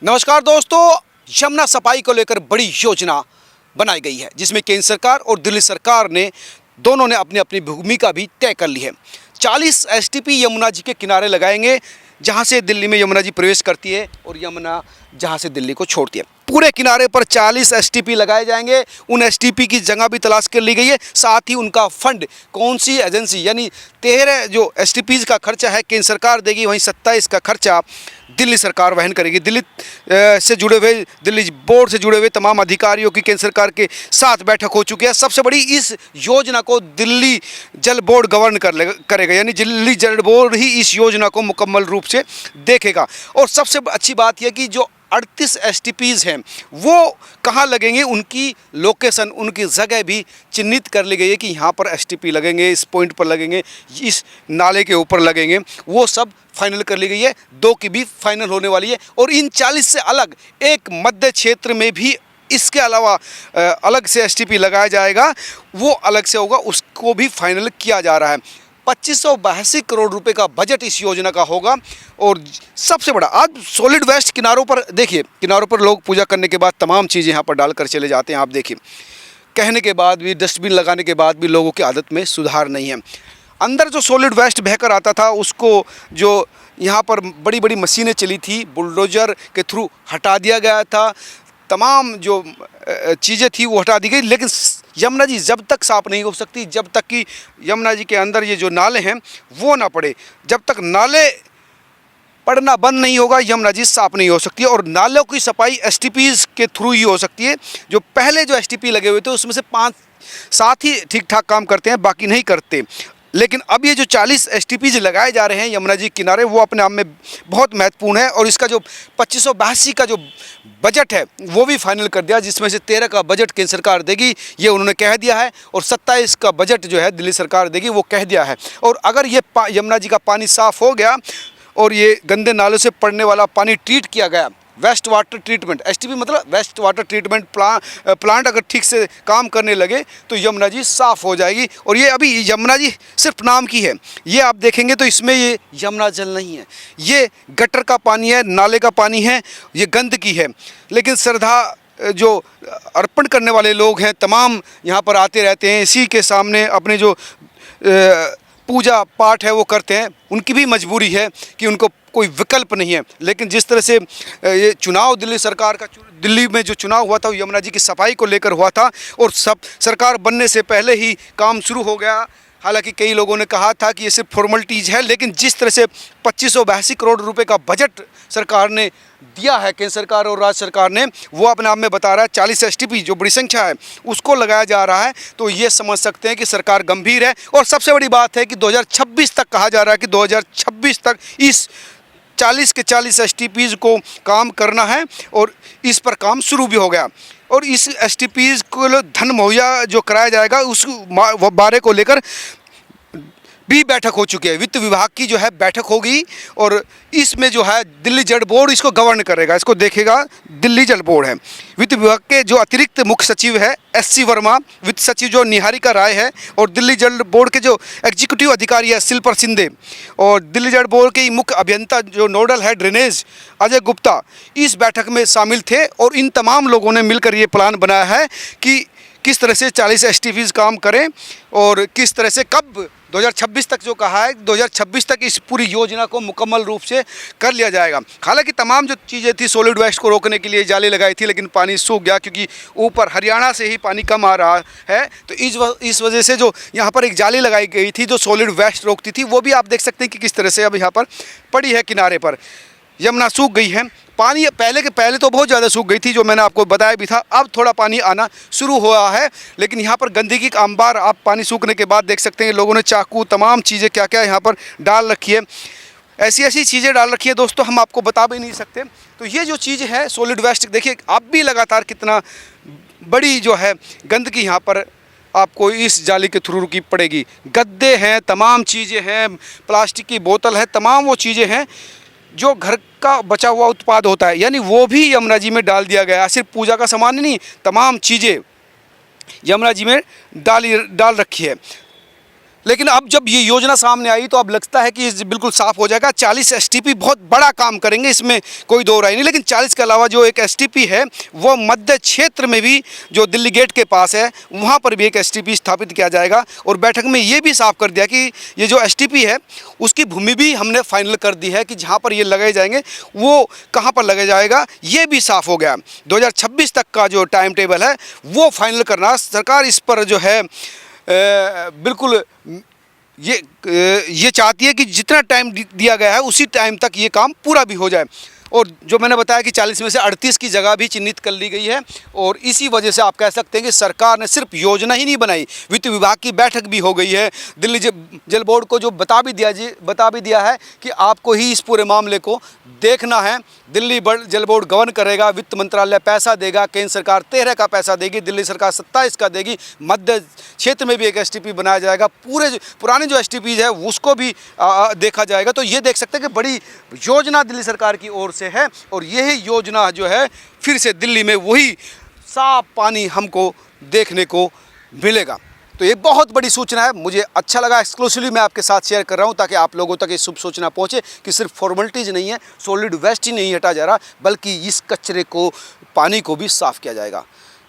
नमस्कार दोस्तों, यमुना सफाई को लेकर बड़ी योजना बनाई गई है जिसमें केंद्र सरकार और दिल्ली सरकार ने दोनों ने अपनी अपनी भूमिका भी तय कर ली है। 40 एसटीपी यमुना जी के किनारे लगाएंगे जहां से दिल्ली में यमुना जी प्रवेश करती है और यमुना जहां से दिल्ली को छोड़ती है। पूरे किनारे पर 40 एसटीपी लगाए जाएंगे। उन एसटीपी की जगह भी तलाश कर ली गई है, साथ ही उनका फंड कौन सी एजेंसी यानी 13 जो एसटीपीज का खर्चा है केंद्र सरकार देगी, वहीं 27 का खर्चा दिल्ली सरकार वहन करेगी। दिल्ली से जुड़े हुए, दिल्ली बोर्ड से जुड़े हुए तमाम अधिकारियों की केंद्र सरकार के साथ बैठक हो चुकी है। सबसे बड़ी इस योजना को दिल्ली जल बोर्ड गवर्न करेगा, यानी दिल्ली जल बोर्ड ही इस योजना को मुकम्मल रूप से देखेगा। और सबसे अच्छी बात यह कि जो 38 एसटीपीज़ हैं वो कहाँ लगेंगे, उनकी लोकेशन, उनकी जगह भी चिन्हित कर ली गई है कि यहाँ पर एसटीपी लगेंगे, इस पॉइंट पर लगेंगे, इस नाले के ऊपर लगेंगे। वो सब फाइनल कर ली गई है। 2 की भी फाइनल होने वाली है। और इन 40 से अलग एक मध्य क्षेत्र में भी इसके अलावा अलग से एसटीपी लगाया जाएगा, वो अलग से होगा, उसको भी फाइनल किया जा रहा है। 2582 करोड़ रुपए का बजट इस योजना का होगा। और सबसे बड़ा, आज सॉलिड वेस्ट किनारों पर देखिए, किनारों पर लोग पूजा करने के बाद तमाम चीज़ें यहाँ पर डालकर चले जाते हैं। आप देखिए, कहने के बाद भी, डस्टबिन लगाने के बाद भी लोगों की आदत में सुधार नहीं है। अंदर जो सॉलिड वेस्ट बहकर आता था उसको, जो यहाँ पर बड़ी बड़ी मशीनें चली थी, बुलडोज़र के थ्रू हटा दिया गया था। तमाम जो चीज़ें थी वो हटा दी गई। लेकिन यमुना जी जब तक साफ़ नहीं हो सकती, जब तक कि यमुना जी के अंदर ये जो नाले हैं वो ना पड़े, जब तक नाले पड़ना बंद नहीं होगा, यमुना जी साफ़ नहीं हो सकती है। और नालों की सफाई एसटीपीज़ के थ्रू ही हो सकती है। जो पहले जो एसटीपी लगे हुए थे उसमें से 5-7 ही ठीक ठाक काम करते हैं, बाकी नहीं करते। लेकिन अब ये जो 40 एसटीपीज लगाए जा रहे हैं यमुना जी किनारे, वो अपने आप में बहुत महत्वपूर्ण है। और इसका जो 2582 का जो बजट है वो भी फाइनल कर दिया, जिसमें से 13 का बजट केंद्र सरकार देगी, ये उन्होंने कह दिया है। और 27 का बजट जो है दिल्ली सरकार देगी, वो कह दिया है। और अगर ये यमुना जी का पानी साफ़ हो गया और ये गंदे नालों से पड़ने वाला पानी ट्रीट किया गया, वेस्ट वाटर ट्रीटमेंट, एसटीपी मतलब वेस्ट वाटर ट्रीटमेंट प्लांट अगर ठीक से काम करने लगे तो यमुना जी साफ़ हो जाएगी। और ये अभी यमुना जी सिर्फ नाम की है, ये आप देखेंगे तो इसमें ये यमुना जल नहीं है, ये गटर का पानी है, नाले का पानी है, ये गंदगी है। लेकिन श्रद्धा जो अर्पण करने वाले लोग हैं तमाम यहाँ पर आते रहते हैं, इसी के सामने अपने जो पूजा पाठ है वो करते हैं। उनकी भी मजबूरी है कि उनको कोई विकल्प नहीं है। लेकिन जिस तरह से ये चुनाव दिल्ली सरकार का, दिल्ली में जो चुनाव हुआ था वो यमुना जी की सफाई को लेकर हुआ था और सब सरकार बनने से पहले ही काम शुरू हो गया। हालांकि कई लोगों ने कहा था कि ये सिर्फ फॉर्मेलिटीज़ है, लेकिन जिस तरह से 2582 करोड़ रुपए का बजट सरकार ने दिया है, केंद्र सरकार और राज्य सरकार ने, वो अपने आप में बता रहा है 40 एसटीपी जो बड़ी संख्या है उसको लगाया जा रहा है। तो ये समझ सकते हैं कि सरकार गंभीर है। और सबसे बड़ी बात है कि 2026 तक कहा जा रहा है कि 2026 तक इस 40 के 40 एसटीपीज़ को काम करना है और इस पर काम शुरू भी हो गया। और इस एसटीपीज़ को धन मुहैया जो कराया जाएगा उस बारे को लेकर भी बैठक हो चुकी है। वित्त विभाग की जो है बैठक होगी और इसमें जो है दिल्ली जल बोर्ड इसको गवर्न करेगा, इसको देखेगा दिल्ली जल बोर्ड है। वित्त विभाग के जो अतिरिक्त मुख्य सचिव है SC वर्मा, वित्त सचिव जो निहारिका राय है, और दिल्ली जल बोर्ड के जो एग्जीक्यूटिव अधिकारी है शिल्पा शिंदे, और दिल्ली जल बोर्ड के मुख्य अभियंता जो नोडल है ड्रेनेज अजय गुप्ता इस बैठक में शामिल थे। और इन तमाम लोगों ने मिलकर ये प्लान बनाया है कि किस तरह से 40 एसटीपीज़ काम करें और किस तरह से कब 2026 तक, जो कहा है 2026 तक इस पूरी योजना को मुकम्मल रूप से कर लिया जाएगा। हालांकि तमाम जो चीज़ें थी, सॉलिड वेस्ट को रोकने के लिए जाली लगाई थी, लेकिन पानी सूख गया क्योंकि ऊपर हरियाणा से ही पानी कम आ रहा है। तो इस वजह से जो यहाँ पर एक जाली लगाई गई थी जो सॉलिड वेस्ट रोकती थी, वो भी आप देख सकते हैं कि किस तरह से अब यहाँ पर पड़ी है किनारे पर। यमुना सूख गई है, पानी पहले तो बहुत ज़्यादा सूख गई थी, जो मैंने आपको बताया भी था। अब थोड़ा पानी आना शुरू हुआ है, लेकिन यहाँ पर गंदगी का अंबार आप पानी सूखने के बाद देख सकते हैं। लोगों ने चाकू, तमाम चीज़ें क्या क्या यहाँ पर डाल रखी है, ऐसी चीज़ें डाल रखी है दोस्तों, हम आपको बता भी नहीं सकते। तो ये जो चीज़ है सॉलिड वेस्ट, देखिए आप भी लगातार कितना बड़ी जो है गंदगी यहाँ पर आपको इस जाली के थ्रू रुकी पड़ेगी। गद्दे हैं, तमाम चीज़ें हैं, प्लास्टिक की बोतल है, तमाम वो चीज़ें हैं जो घर का बचा हुआ उत्पाद होता है, यानी वो भी यमुना जी में डाल दिया गया। सिर्फ पूजा का सामान ही नहीं, तमाम चीज़ें यमुना जी में डाल रखी है। लेकिन अब जब ये योजना सामने आई तो अब लगता है कि ये बिल्कुल साफ़ हो जाएगा। 40 एसटीपी बहुत बड़ा काम करेंगे, इसमें कोई दो राय नहीं। लेकिन 40 के अलावा जो एक एसटीपी है वो मध्य क्षेत्र में भी, जो दिल्ली गेट के पास है, वहाँ पर भी एक एसटीपी स्थापित किया जाएगा। और बैठक में ये भी साफ कर दिया कि ये जो एसटीपी है उसकी भूमि भी हमने फाइनल कर दी है कि जहाँ पर ये लगाए जाएंगे वो कहाँ पर लगाया जाएगा, ये भी साफ़ हो गया। 2026 तक का जो टाइम टेबल है वो फाइनल करना, सरकार इस पर जो है बिल्कुल ये चाहती है कि जितना टाइम दिया गया है उसी टाइम तक ये काम पूरा भी हो जाए। और जो मैंने बताया कि 40 में से 38 की जगह भी चिन्हित कर ली गई है। और इसी वजह से आप कह सकते हैं कि सरकार ने सिर्फ योजना ही नहीं बनाई, वित्त विभाग की बैठक भी हो गई है। दिल्ली जल बोर्ड को जो बता भी दिया है कि आपको ही इस पूरे मामले को देखना है। दिल्ली जल बोर्ड गवर्न करेगा, वित्त मंत्रालय पैसा देगा, केंद्र सरकार 13 का पैसा देगी, दिल्ली सरकार 27 का देगी। मध्य क्षेत्र में भी एक एसटीपी बनाया जाएगा, पुराने जो एसटीपीज है उसको भी देखा जाएगा। तो ये देख सकते हैं कि बड़ी योजना दिल्ली सरकार की ओर से है। और यही योजना जो है फिर से दिल्ली में वही साफ पानी हमको देखने को मिलेगा। तो ये बहुत बड़ी सूचना है, मुझे अच्छा लगा। एक्सक्लूसिवली मैं आपके साथ शेयर कर रहा हूँ ताकि आप लोगों तक ये शुभ सूचना पहुँचे कि सिर्फ फॉर्मेलिटीज़ नहीं है, सॉलिड वेस्ट ही नहीं हटा जा रहा, बल्कि इस कचरे को, पानी को भी साफ़ किया जाएगा।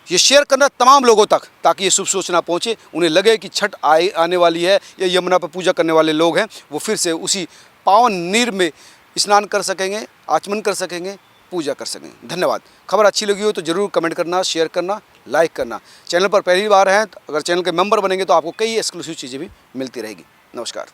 ये शेयर करना तमाम लोगों तक, ताकि ये शुभ सूचना पहुँचे, उन्हें लगे कि छठ आने वाली है, या यमुना पर पूजा करने वाले लोग हैं वो फिर से उसी पावन नीर में स्नान कर सकेंगे, आचमन कर सकेंगे, पूजा कर सकेंगे। धन्यवाद। खबर अच्छी लगी हो तो ज़रूर कमेंट करना, शेयर करना, लाइक करना। चैनल पर पहली बार हैं तो अगर चैनल के मेंबर बनेंगे तो आपको कई एक्सक्लूसिव चीज़ें भी मिलती रहेगी। नमस्कार।